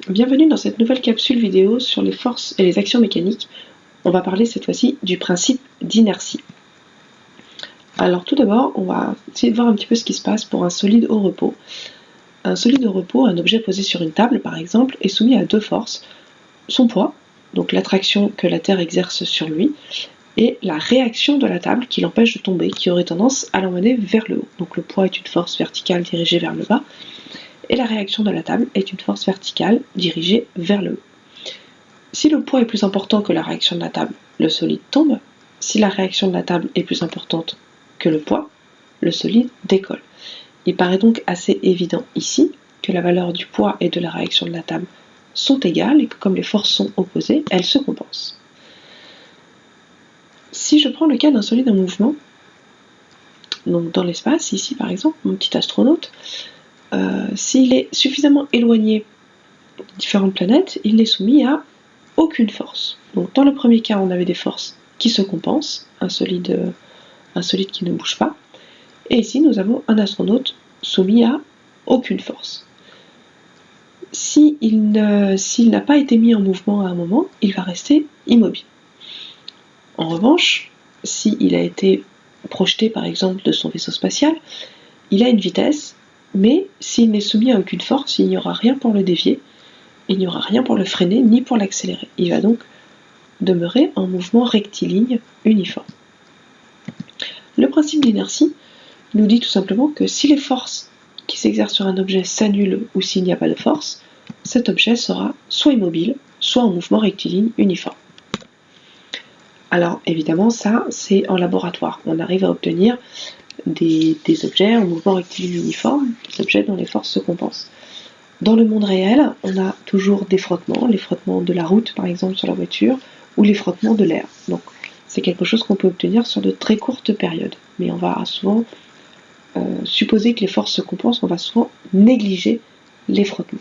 Bienvenue dans cette nouvelle capsule vidéo sur les forces et les actions mécaniques. On va parler cette fois-ci du principe d'inertie. Alors tout d'abord, on va essayer de voir un petit peu ce qui se passe pour un solide au repos. Un solide au repos, un objet posé sur une table par exemple, est soumis à deux forces. Son poids, donc l'attraction que la Terre exerce sur lui, et la réaction de la table qui l'empêche de tomber, qui aurait tendance à l'emmener vers le haut. Donc le poids est une force verticale dirigée vers le bas, et la réaction de la table est une force verticale dirigée vers le haut. Si le poids est plus important que la réaction de la table, le solide tombe. Si la réaction de la table est plus importante que le poids, le solide décolle. Il paraît donc assez évident ici que la valeur du poids et de la réaction de la table sont égales et que comme les forces sont opposées, elles se compensent. Si je prends le cas d'un solide en mouvement, donc dans l'espace, ici par exemple, mon petit astronaute, s'il est suffisamment éloigné de différentes planètes, il n'est soumis à aucune force. Donc dans le premier cas, on avait des forces qui se compensent, un solide qui ne bouge pas, et ici nous avons un astronaute soumis à aucune force. S'il n'a pas été mis en mouvement à un moment, il va rester immobile. En revanche, s'il a été projeté par exemple de son vaisseau spatial, il a une vitesse, mais s'il n'est soumis à aucune force, il n'y aura rien pour le dévier, il n'y aura rien pour le freiner ni pour l'accélérer. Il va donc demeurer en mouvement rectiligne uniforme. Le principe d'inertie nous dit tout simplement que si les forces qui s'exercent sur un objet s'annulent ou s'il n'y a pas de force, cet objet sera soit immobile, soit en mouvement rectiligne uniforme. Alors évidemment ça c'est en laboratoire, on arrive à obtenir des objets en mouvement rectiligne uniforme, des objets dont les forces se compensent. Dans le monde réel, on a toujours des frottements, les frottements de la route par exemple sur la voiture, ou les frottements de l'air. Donc c'est quelque chose qu'on peut obtenir sur de très courtes périodes, mais on va souvent supposer que les forces se compensent, on va souvent négliger les frottements.